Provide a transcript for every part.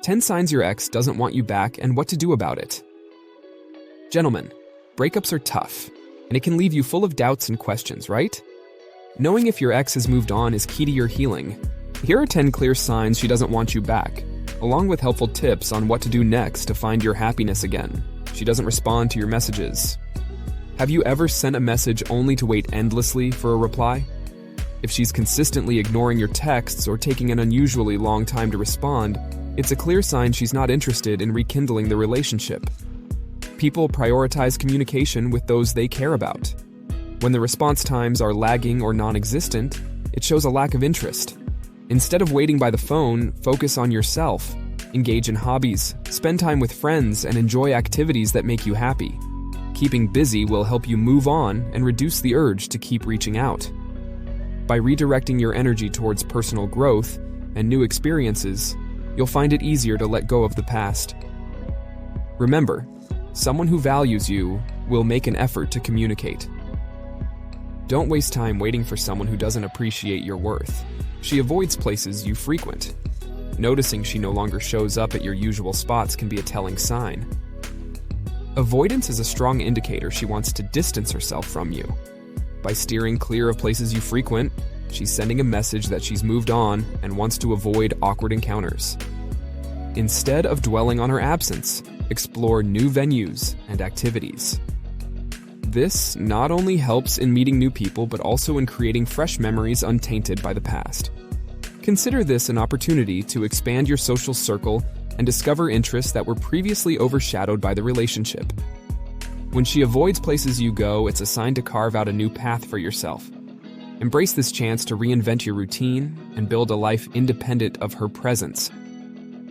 10 signs your ex doesn't want you back and what to do about it. Gentlemen, breakups are tough, and it can leave you full of doubts and questions, right? Knowing if your ex has moved on is key to your healing. Here are 10 clear signs she doesn't want you back, along with helpful tips on what to do next to find your happiness again. She doesn't respond to your messages. Have you ever sent a message only to wait endlessly for a reply? If she's consistently ignoring your texts or taking an unusually long time to respond, it's a clear sign she's not interested in rekindling the relationship. People prioritize communication with those they care about. When the response times are lagging or non-existent, it shows a lack of interest. Instead of waiting by the phone, focus on yourself. Engage in hobbies, spend time with friends, and enjoy activities that make you happy. Keeping busy will help you move on and reduce the urge to keep reaching out. By redirecting your energy towards personal growth and new experiences, you'll find it easier to let go of the past. Remember, someone who values you will make an effort to communicate. Don't waste time waiting for someone who doesn't appreciate your worth. She avoids places you frequent. Noticing she no longer shows up at your usual spots can be a telling sign. Avoidance is a strong indicator she wants to distance herself from you. By steering clear of places you frequent, she's sending a message that she's moved on and wants to avoid awkward encounters. Instead of dwelling on her absence, explore new venues and activities. This not only helps in meeting new people, but also in creating fresh memories untainted by the past. Consider this an opportunity to expand your social circle and discover interests that were previously overshadowed by the relationship. When she avoids places you go, it's a sign to carve out a new path for yourself. Embrace this chance to reinvent your routine and build a life independent of her presence.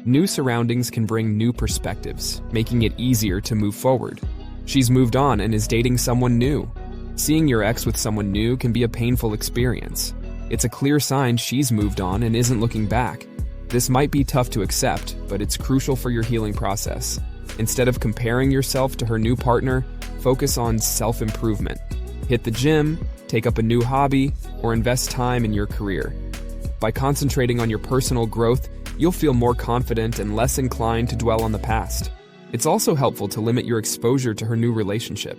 New surroundings can bring new perspectives, making it easier to move forward. She's moved on and is dating someone new. Seeing your ex with someone new can be a painful experience. It's a clear sign she's moved on and isn't looking back. This might be tough to accept, but it's crucial for your healing process. Instead of comparing yourself to her new partner, focus on self-improvement. Hit the gym, take up a new hobby, or invest time in your career. By concentrating on your personal growth, you'll feel more confident and less inclined to dwell on the past. It's also helpful to limit your exposure to her new relationship.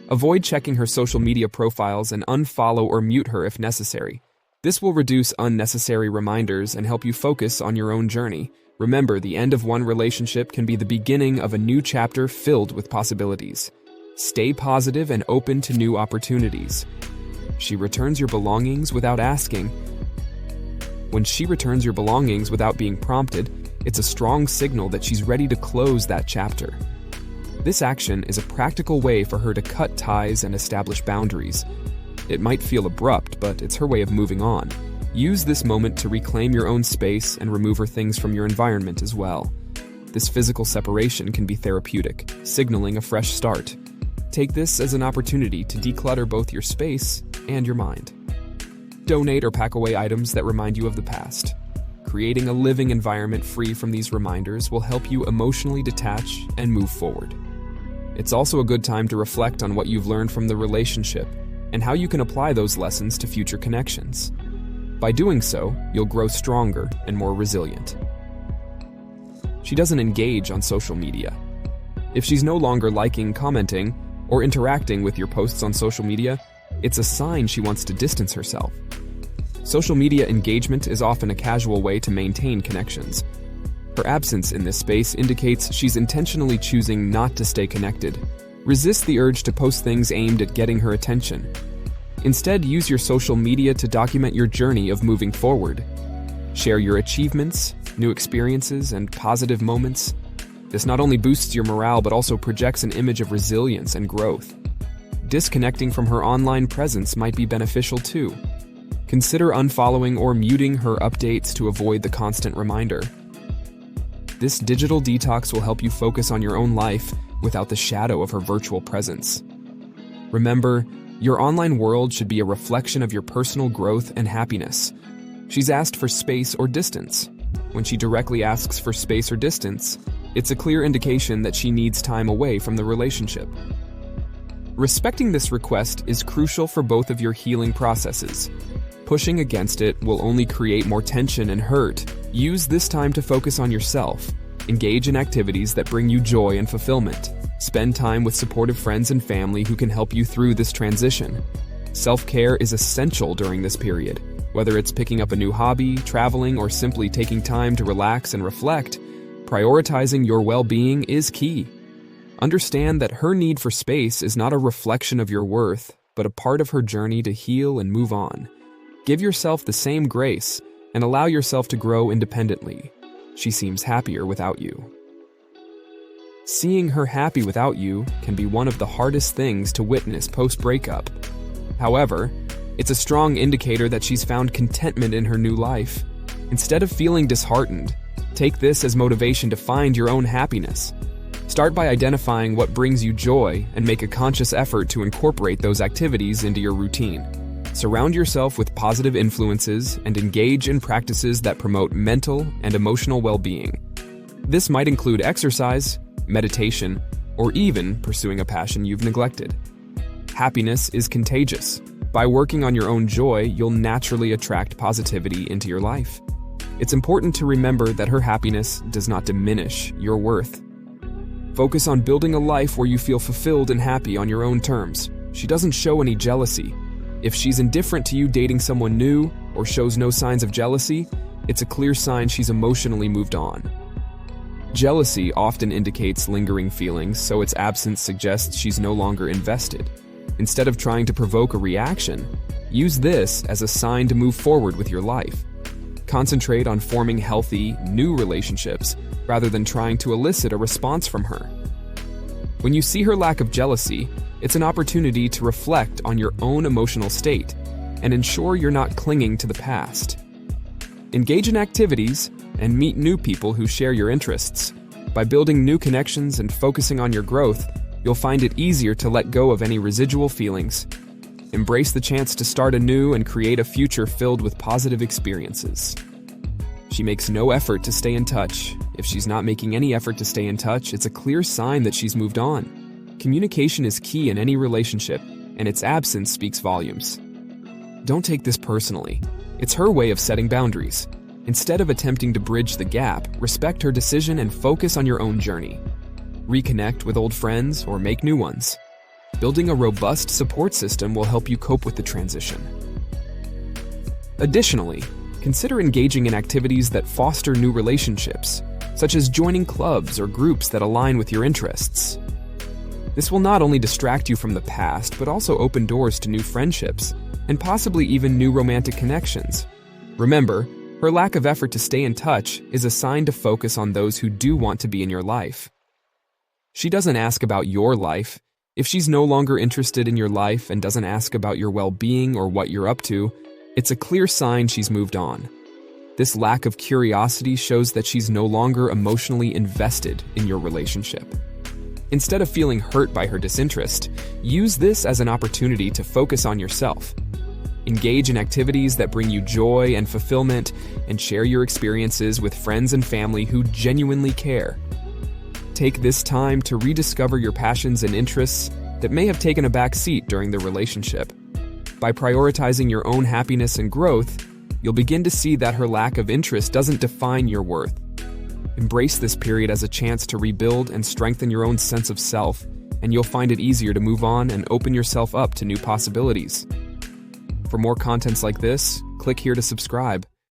Avoid checking her social media profiles and unfollow or mute her if necessary. This will reduce unnecessary reminders and help you focus on your own journey. Remember, the end of one relationship can be the beginning of a new chapter filled with possibilities. Stay positive and open to new opportunities. She returns your belongings without asking. When she returns your belongings without being prompted, it's a strong signal that she's ready to close that chapter. This action is a practical way for her to cut ties and establish boundaries. It might feel abrupt, but it's her way of moving on. Use this moment to reclaim your own space and remove her things from your environment as well. This physical separation can be therapeutic, signaling a fresh start. Take this as an opportunity to declutter both your space and your mind. Donate or pack away items that remind you of the past. Creating a living environment free from these reminders will help you emotionally detach and move forward. It's also a good time to reflect on what you've learned from the relationship and how you can apply those lessons to future connections. By doing so, you'll grow stronger and more resilient. She doesn't engage on social media. If she's no longer liking, commenting, or interacting with your posts on social media, it's a sign she wants to distance herself. Social media engagement is often a casual way to maintain connections. Her absence in this space indicates she's intentionally choosing not to stay connected. Resist the urge to post things aimed at getting her attention. Instead, use your social media to document your journey of moving forward. Share your achievements, new experiences, and positive moments. This not only boosts your morale, but also projects an image of resilience and growth. Disconnecting from her online presence might be beneficial too. Consider unfollowing or muting her updates to avoid the constant reminder. This digital detox will help you focus on your own life without the shadow of her virtual presence. Remember, your online world should be a reflection of your personal growth and happiness. She's asked for space or distance. When she directly asks for space or distance, it's a clear indication that she needs time away from the relationship. Respecting this request is crucial for both of your healing processes. Pushing against it will only create more tension and hurt. Use this time to focus on yourself. Engage in activities that bring you joy and fulfillment. Spend time with supportive friends and family who can help you through this transition. Self-care is essential during this period. Whether it's picking up a new hobby, traveling, or simply taking time to relax and reflect, prioritizing your well-being is key. Understand that her need for space is not a reflection of your worth, but a part of her journey to heal and move on. Give yourself the same grace and allow yourself to grow independently. She seems happier without you. Seeing her happy without you can be one of the hardest things to witness post-breakup. However, it's a strong indicator that she's found contentment in her new life. Instead of feeling disheartened, take this as motivation to find your own happiness. Start by identifying what brings you joy and make a conscious effort to incorporate those activities into your routine. Surround yourself with positive influences and engage in practices that promote mental and emotional well-being. This might include exercise, meditation, or even pursuing a passion you've neglected. Happiness is contagious. By working on your own joy, you'll naturally attract positivity into your life. It's important to remember that her happiness does not diminish your worth. Focus on building a life where you feel fulfilled and happy on your own terms. She doesn't show any jealousy. If she's indifferent to you dating someone new or shows no signs of jealousy, it's a clear sign she's emotionally moved on. Jealousy often indicates lingering feelings, so its absence suggests she's no longer invested. Instead of trying to provoke a reaction, use this as a sign to move forward with your life. Concentrate on forming healthy, new relationships rather than trying to elicit a response from her. When you see her lack of jealousy, it's an opportunity to reflect on your own emotional state and ensure you're not clinging to the past. Engage in activities and meet new people who share your interests. By building new connections and focusing on your growth, you'll find it easier to let go of any residual feelings. Embrace the chance to start anew and create a future filled with positive experiences. She makes no effort to stay in touch. If she's not making any effort to stay in touch, it's a clear sign that she's moved on. Communication is key in any relationship, and its absence speaks volumes. Don't take this personally. It's her way of setting boundaries. Instead of attempting to bridge the gap, respect her decision and focus on your own journey. Reconnect with old friends or make new ones. Building a robust support system will help you cope with the transition. Additionally, consider engaging in activities that foster new relationships, such as joining clubs or groups that align with your interests. This will not only distract you from the past, but also open doors to new friendships, and possibly even new romantic connections. Remember, her lack of effort to stay in touch is a sign to focus on those who do want to be in your life. She doesn't ask about your life. If she's no longer interested in your life and doesn't ask about your well-being or what you're up to, it's a clear sign she's moved on. This lack of curiosity shows that she's no longer emotionally invested in your relationship. Instead of feeling hurt by her disinterest, use this as an opportunity to focus on yourself. Engage in activities that bring you joy and fulfillment, and share your experiences with friends and family who genuinely care. Take this time to rediscover your passions and interests that may have taken a back seat during the relationship. By prioritizing your own happiness and growth, you'll begin to see that her lack of interest doesn't define your worth. Embrace this period as a chance to rebuild and strengthen your own sense of self, and you'll find it easier to move on and open yourself up to new possibilities. For more contents like this, click here to subscribe.